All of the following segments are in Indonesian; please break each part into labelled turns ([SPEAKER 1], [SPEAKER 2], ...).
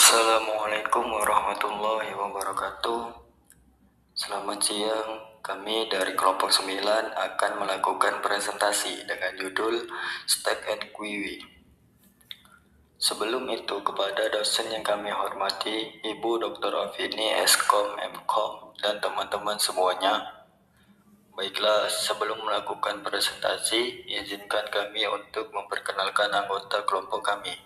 [SPEAKER 1] Assalamualaikum warahmatullahi wabarakatuh. Selamat siang, kami dari kelompok 9 akan melakukan presentasi dengan judul Stack and Query. Sebelum itu, kepada dosen yang kami hormati, Ibu Dr. Afini, Eskom, Mkom, dan teman-teman semuanya. Baiklah, sebelum melakukan presentasi, izinkan kami untuk memperkenalkan anggota kelompok kami.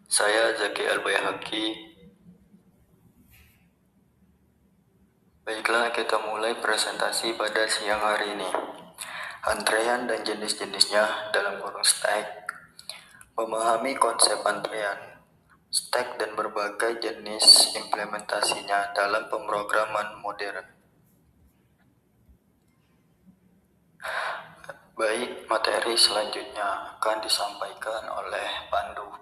[SPEAKER 1] Saya Zaki Al-Bayhaqi. Baiklah, kita mulai presentasi pada siang hari ini. Antrean dan jenis-jenisnya dalam kurung stack. Memahami konsep antrean, stack dan berbagai jenis implementasinya dalam pemrograman modern. Baik, materi selanjutnya akan disampaikan oleh Pandu.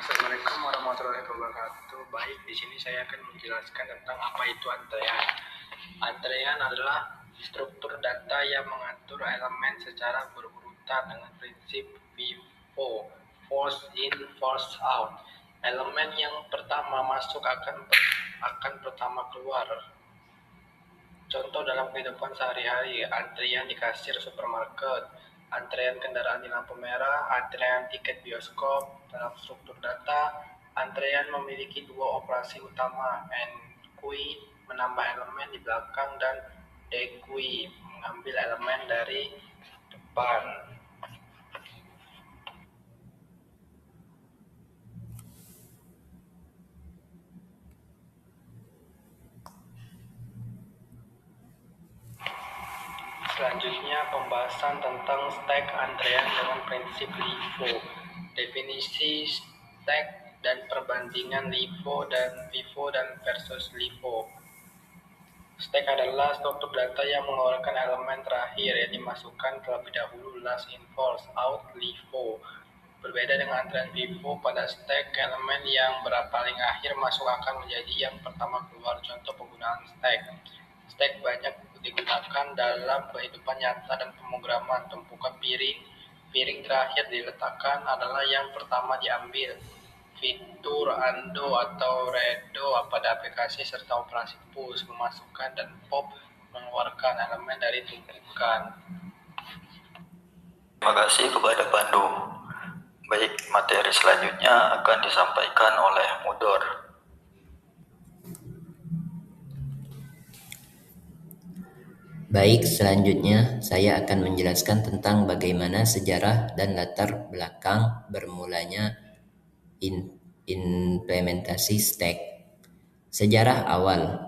[SPEAKER 2] Assalamualaikum warahmatullahi wabarakatuh. Baik, di sini saya akan menjelaskan tentang apa itu antrean. Antrean adalah struktur data yang mengatur elemen secara berurutan dengan prinsip FIFO, first in, first out. Elemen yang pertama masuk akan pertama keluar. Contoh dalam kehidupan sehari-hari, antrian di kasir supermarket, antrean kendaraan di lampu merah, antrean tiket bioskop. Dalam struktur data, antrean memiliki dua operasi utama, enqueue menambah elemen di belakang dan dequeue mengambil elemen dari depan. Selanjutnya pembahasan tentang stack antrean dengan prinsip LIFO, definisi stack dan perbandingan LIFO dan FIFO dan versus LIFO. Stack adalah struktur data yang mengeluarkan elemen terakhir yang dimasukkan terlebih dahulu, last in first out LIFO. Berbeda dengan antrean FIFO, pada stack elemen yang paling akhir masuk akan menjadi yang pertama keluar. Contoh penggunaan stack. Stack banyak digunakan dalam kehidupan nyata dan pemrograman. Tumpukan piring terakhir diletakkan adalah yang pertama diambil. Fitur undo atau redo pada aplikasi serta operasi push memasukkan dan pop mengeluarkan elemen dari tumpukan.
[SPEAKER 1] Terima kasih kepada Pandu. Baik, materi selanjutnya akan disampaikan oleh Mudor.
[SPEAKER 3] Baik, selanjutnya saya akan menjelaskan tentang bagaimana sejarah dan latar belakang bermulanya implementasi stack. Sejarah awal.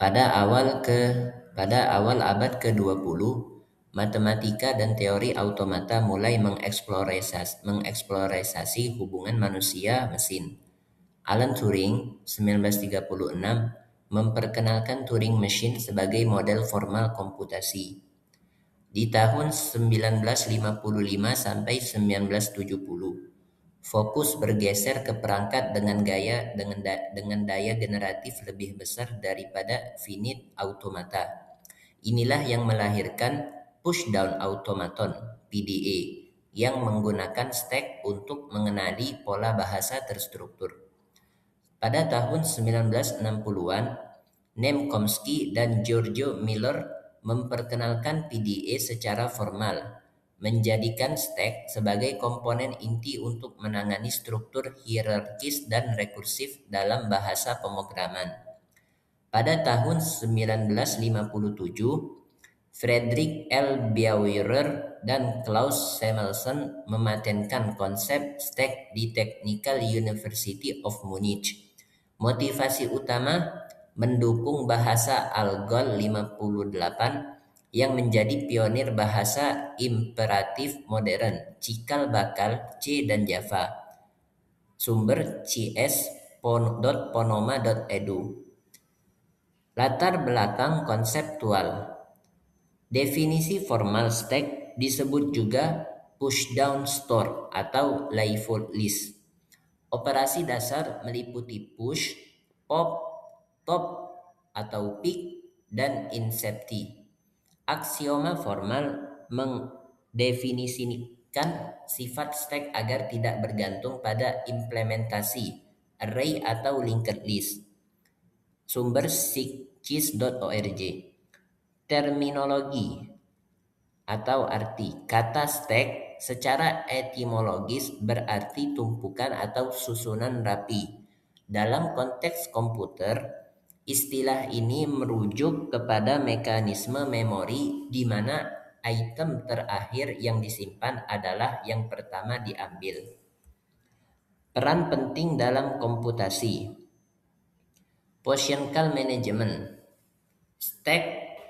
[SPEAKER 3] Pada awal abad ke-20, matematika dan teori automata mulai mengeksplorasi hubungan manusia-mesin. Alan Turing 1936 memperkenalkan Turing Machine sebagai model formal komputasi. Di tahun 1955 sampai 1970, fokus bergeser ke perangkat dengan daya generatif lebih besar daripada finite automata. Inilah yang melahirkan push-down automaton (PDA) yang menggunakan stack untuk mengenali pola bahasa terstruktur. Pada tahun 1960-an, Noam Chomsky dan Giorgio Miller memperkenalkan PDA secara formal, menjadikan stack sebagai komponen inti untuk menangani struktur hierarkis dan rekursif dalam bahasa pemrograman. Pada tahun 1957, Frederick L. Bauer dan Klaus Samuelson mematenkan konsep stack di Technical University of Munich. Motivasi utama mendukung bahasa ALGOL 58 yang menjadi pionir bahasa imperatif modern, cikal bakal C dan Java. Sumber cs.ponoma.edu. Latar belakang konseptual. Definisi formal stack disebut juga pushdown store atau LIFO list. Operasi dasar meliputi push, pop, top atau pick, dan incepti. Aksioma formal mendefinisikan sifat stack agar tidak bergantung pada implementasi array atau linked list. Sumber seekcheese.org. Terminologi atau arti kata stack secara etimologis berarti tumpukan atau susunan rapi. Dalam konteks komputer, istilah ini merujuk kepada mekanisme memori di mana item terakhir yang disimpan adalah yang pertama diambil. Peran penting dalam komputasi. Positional management. Stack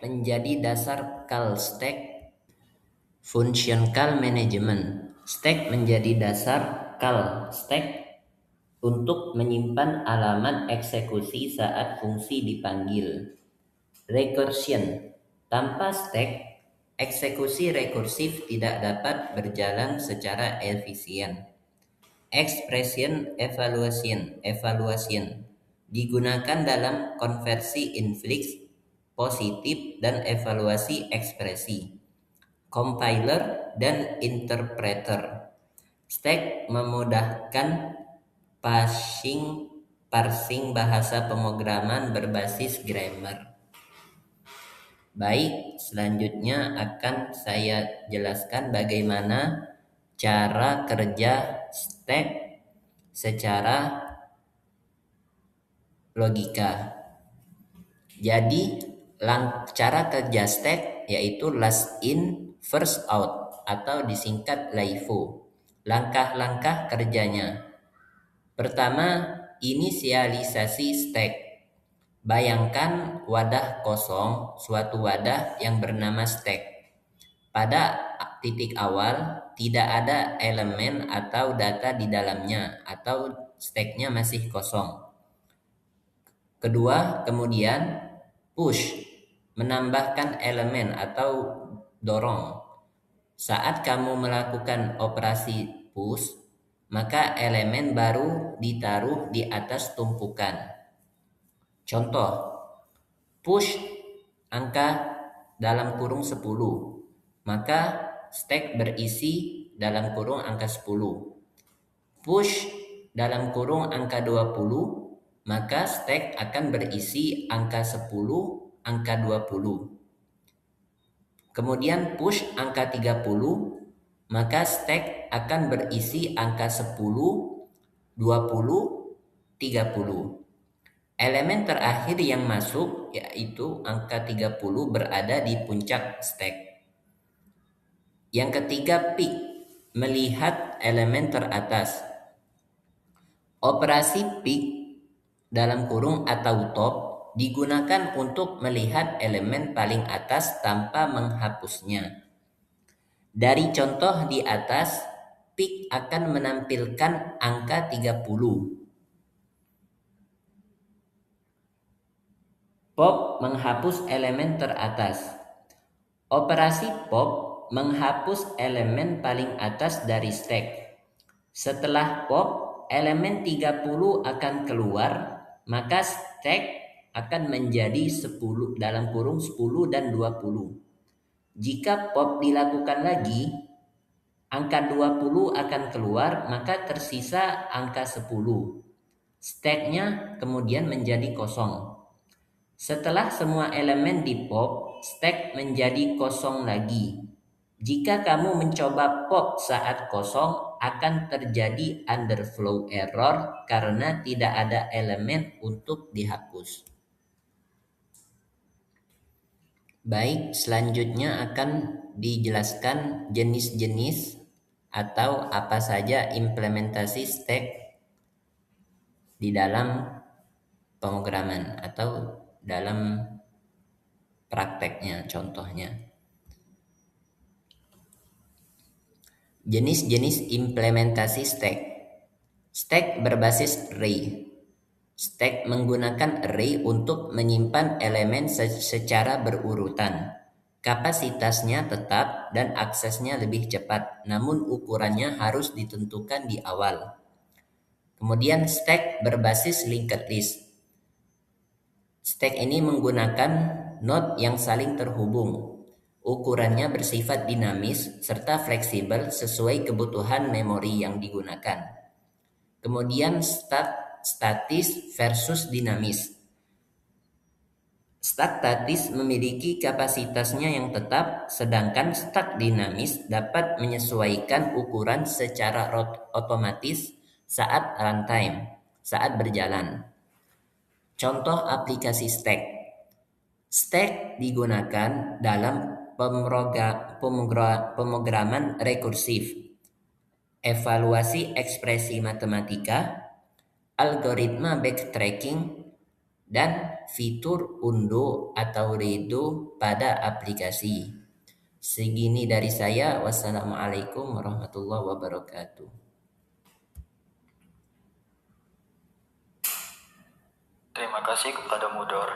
[SPEAKER 3] menjadi dasar call stack. Functional management. Stack menjadi dasar call stack untuk menyimpan alamat eksekusi saat fungsi dipanggil. Recursion. Tanpa stack, eksekusi rekursif tidak dapat berjalan secara efisien. Expression evaluation digunakan dalam konversi infix, positif, dan evaluasi ekspresi. Compiler dan interpreter. Stack memudahkan parsing bahasa pemrograman berbasis grammar. Baik, selanjutnya akan saya jelaskan bagaimana cara kerja stack secara logika. Jadi, cara kerja stack yaitu last in, first out atau disingkat LIFO. Langkah-langkah kerjanya. Pertama, inisialisasi stack. Bayangkan wadah kosong, suatu wadah yang bernama stack. Pada titik awal, tidak ada elemen atau data di dalamnya, atau stacknya masih kosong. Kedua, kemudian push, menambahkan elemen atau dorong. Saat kamu melakukan operasi push, maka elemen baru ditaruh di atas tumpukan. Contoh, push angka dalam kurung 10, maka stack berisi dalam kurung angka 10. Push dalam kurung angka 20, maka stack akan berisi angka 10, angka 20. Kemudian push angka 30, maka stack akan berisi angka 10, 20, 30. Elemen terakhir yang masuk yaitu angka 30 berada di puncak stack. Yang ketiga, pick, melihat elemen teratas. Operasi pick dalam kurung atau top digunakan untuk melihat elemen paling atas tanpa menghapusnya. Dari contoh di atas, pick akan menampilkan angka 30. Pop menghapus elemen teratas. Operasi pop menghapus elemen paling atas dari stack. Setelah pop, elemen 30 akan keluar, maka stack akan menjadi 10 dalam kurung 10 dan 20. Jika pop dilakukan lagi, angka 20 akan keluar, maka tersisa angka 10. Stacknya kemudian menjadi kosong. Setelah semua elemen di pop, stack menjadi kosong lagi. Jika kamu mencoba pop saat kosong, akan terjadi underflow error karena tidak ada elemen untuk dihapus. Baik, selanjutnya akan dijelaskan jenis-jenis atau apa saja implementasi stack di dalam pemrograman atau dalam prakteknya, contohnya. Jenis-jenis implementasi stack. Stack berbasis array. Stack menggunakan array untuk menyimpan elemen secara berurutan. Kapasitasnya tetap dan aksesnya lebih cepat, namun ukurannya harus ditentukan di awal. Kemudian stack berbasis linked list. Stack ini menggunakan node yang saling terhubung. Ukurannya bersifat dinamis serta fleksibel sesuai kebutuhan memori yang digunakan. Kemudian statis versus dinamis. Statis memiliki kapasitasnya yang tetap, sedangkan dinamis dapat menyesuaikan ukuran secara otomatis saat runtime, saat berjalan. Contoh aplikasi stack. Stack digunakan dalam pemrograman rekursif, evaluasi ekspresi matematika, algoritma backtracking, dan fitur undo atau redo pada aplikasi. Segini dari saya. Wassalamualaikum warahmatullahi wabarakatuh.
[SPEAKER 1] Terima kasih kepada Mudor.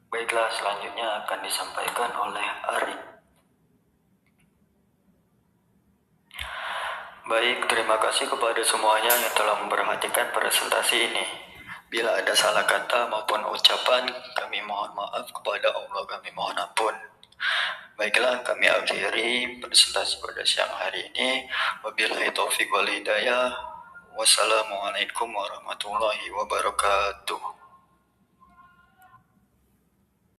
[SPEAKER 1] Baiklah, selanjutnya akan disampaikan oleh Ari. Baik, terima kasih kepada semuanya yang telah memperhatikan presentasi ini. Bila ada salah kata maupun ucapan, kami mohon maaf kepada Allah, kami mohon ampun. Baiklah, kami akhiri presentasi pada siang hari ini. Wabillahi taufiq wal hidayah. Wassalamualaikum warahmatullahi wabarakatuh.